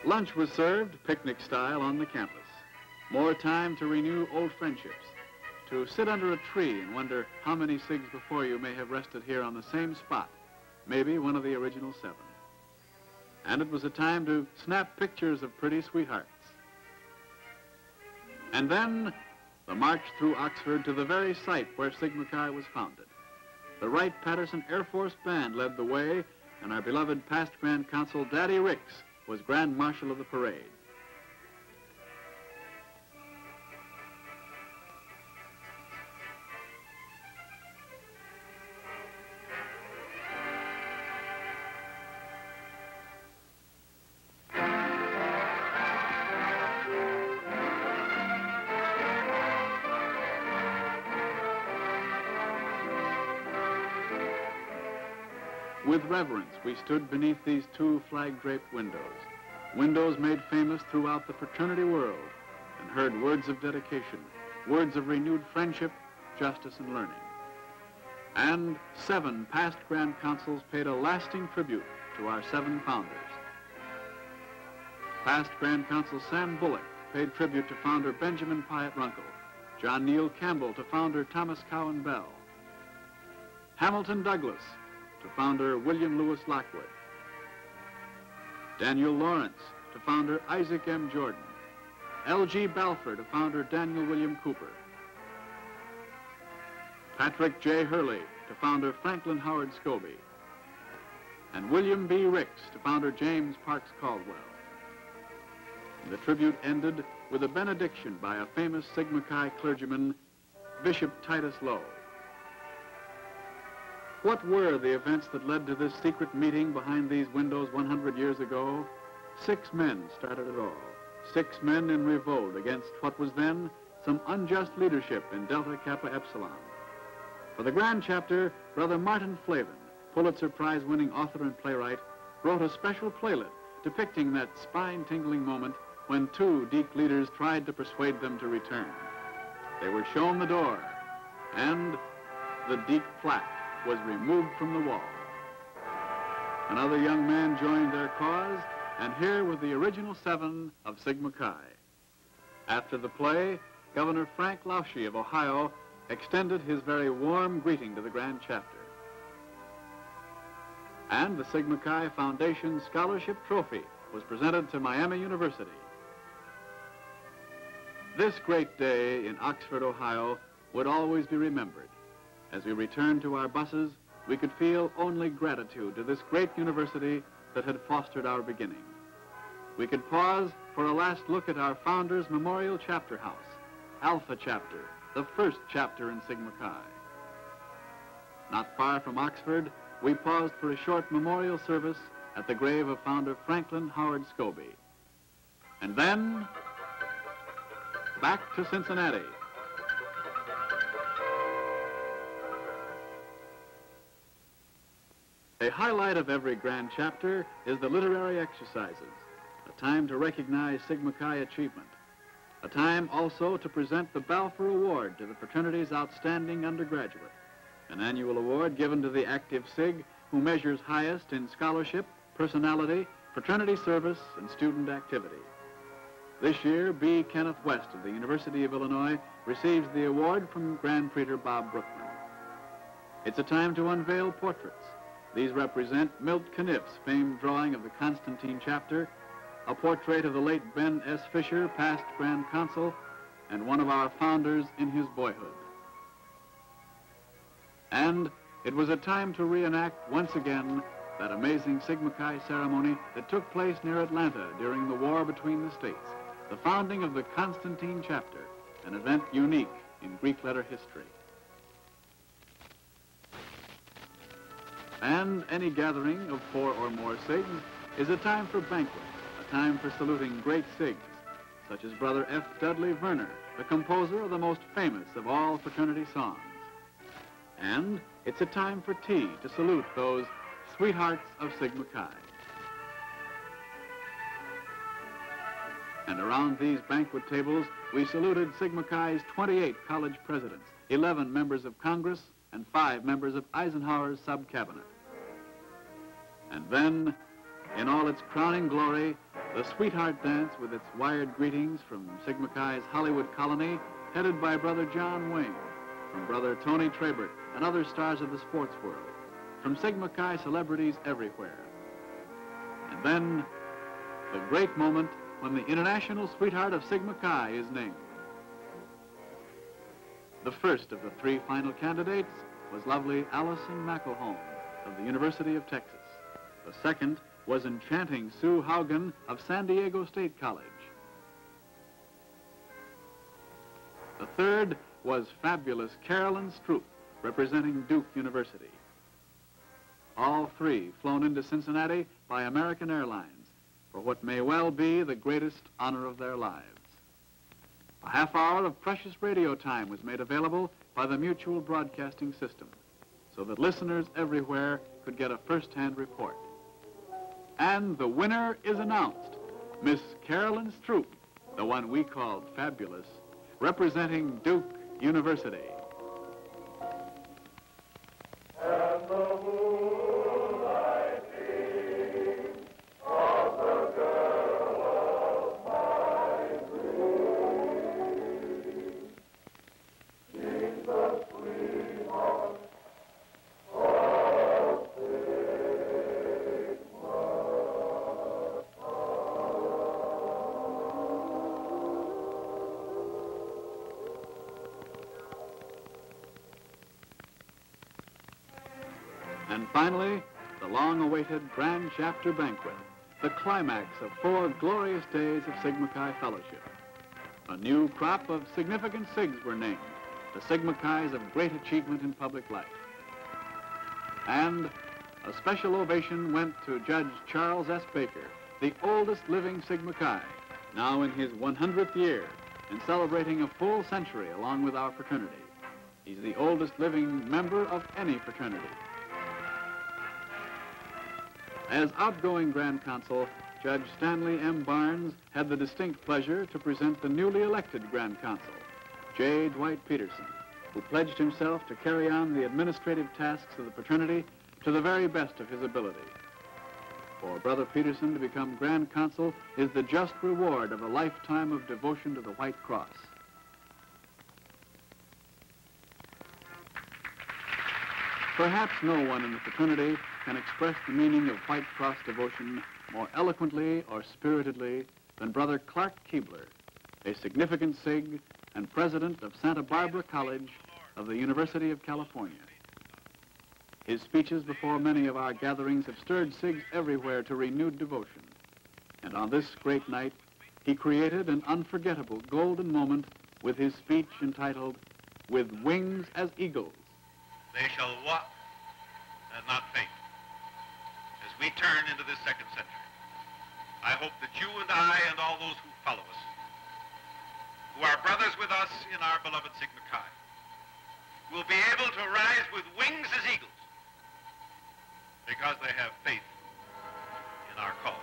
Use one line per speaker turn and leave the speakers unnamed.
Lunch was served picnic style on the campus. More time to renew old friendships, to sit under a tree and wonder how many SIGs before you may have rested here on the same spot, maybe one of the original 7. And it was a time to snap pictures of pretty sweethearts. And then the march through Oxford to the very site where Sigma Chi was founded. The Wright-Patterson Air Force Band led the way, and our beloved past Grand Consul, Daddy Ricks, was Grand Marshal of the parade. With reverence, we stood beneath these 2 flag-draped windows, windows made famous throughout the fraternity world, and heard words of dedication, words of renewed friendship, justice, and learning. And 7 past Grand Consuls paid a lasting tribute to our 7 founders. Past Grand Consul Sam Bullock paid tribute to founder Benjamin Piatt Runkle, John Neal Campbell to founder Thomas Cowan Bell, Hamilton Douglas to founder William Lewis Lockwood, Daniel Lawrence to founder Isaac M. Jordan, L.G. Balfour to founder Daniel William Cooper, Patrick J. Hurley to founder Franklin Howard Scobie, and William B. Ricks to founder James Parks Caldwell. And the tribute ended with a benediction by a famous Sigma Chi clergyman, Bishop Titus Lowe. What were the events that led to this secret meeting behind these windows 100 years ago? 6 men started it all. 6 men in revolt against what was then some unjust leadership in Delta Kappa Epsilon. For the Grand Chapter, Brother Martin Flavin, Pulitzer Prize-winning author and playwright, wrote a special playlet depicting that spine-tingling moment when 2 Deke leaders tried to persuade them to return. They were shown the door, and the Deke plaque was removed from the wall. Another young man joined their cause, and here were the original 7 of Sigma Chi. After the play, Governor Frank Lausche of Ohio extended his very warm greeting to the Grand Chapter. And the Sigma Chi Foundation Scholarship Trophy was presented to Miami University. This great day in Oxford, Ohio, would always be remembered. As we returned to our buses, we could feel only gratitude to this great university that had fostered our beginning. We could pause for a last look at our founders' memorial chapter house, Alpha Chapter, the first chapter in Sigma Chi. Not far from Oxford, we paused for a short memorial service at the grave of founder Franklin Howard Scobie. And then, back to Cincinnati. A highlight of every Grand Chapter is the literary exercises, a time to recognize Sigma Chi achievement, a time also to present the Balfour Award to the fraternity's outstanding undergraduate, an annual award given to the active SIG who measures highest in scholarship, personality, fraternity service, and student activity. This year, B. Kenneth West of the University of Illinois receives the award from Grand Praetor Bob Brookman. It's a time to unveil portraits. These represent Milt Caniff's famed drawing of the Constantine chapter, a portrait of the late Ben S. Fisher, past Grand Consul, and one of our founders in his boyhood. And it was a time to reenact once again that amazing Sigma Chi ceremony that took place near Atlanta during the war between the states, the founding of the Constantine chapter, an event unique in Greek letter history. And any gathering of 4 or more SIGs is a time for banquet, a time for saluting great SIGs, such as Brother F. Dudley Verner, the composer of the most famous of all fraternity songs. And it's a time for tea to salute those sweethearts of Sigma Chi. And around these banquet tables, we saluted Sigma Chi's 28 college presidents, 11 members of Congress, and 5 members of Eisenhower's sub-cabinet. And then, in all its crowning glory, The Sweetheart Dance, with its wired greetings from Sigma Chi's Hollywood colony, headed by Brother John Wayne, from Brother Tony Trabert and other stars of the sports world, from Sigma Chi celebrities everywhere. And then, the great moment when the International Sweetheart of Sigma Chi is named. The first of the three final candidates was lovely Allison McElhone of the University of Texas. The second was enchanting Sue Haugen of San Diego State College. The third was fabulous Carolyn Stroop, representing Duke University. All three flown into Cincinnati by American Airlines for what may well be the greatest honor of their lives. A half hour of precious radio time was made available by the Mutual Broadcasting System so that listeners everywhere could get a first-hand report. And the winner is announced, Miss Carolyn Stroop, the one we called fabulous, representing Duke University. And finally, the long-awaited Grand Chapter Banquet, the climax of 4 glorious days of Sigma Chi fellowship. A new crop of significant SIGs were named, the Sigma Chis of great achievement in public life. And a special ovation went to Judge Charles S. Baker, the oldest living Sigma Chi, now in his 100th year and celebrating a full century along with our fraternity. He's the oldest living member of any fraternity. As outgoing Grand Consul, Judge Stanley M. Barnes had the distinct pleasure to present the newly elected Grand Consul, J. Dwight Peterson, who pledged himself to carry on the administrative tasks of the fraternity to the very best of his ability. For Brother Peterson to become Grand Consul is the just reward of a lifetime of devotion to the White Cross. Perhaps no one in the fraternity can express the meaning of White Cross devotion more eloquently or spiritedly than Brother Clark Keebler, a significant SIG and president of Santa Barbara College of the University of California. His speeches before many of our gatherings have stirred SIGs everywhere to renewed devotion. And on this great night, he created an unforgettable golden moment with his speech entitled, "With Wings as Eagles."
They shall walk and not faint. As we turn into this second century, I hope that you and I and all those who follow us, who are brothers with us in our beloved Sigma Chi, will be able to rise with wings as eagles because they have faith in our cause.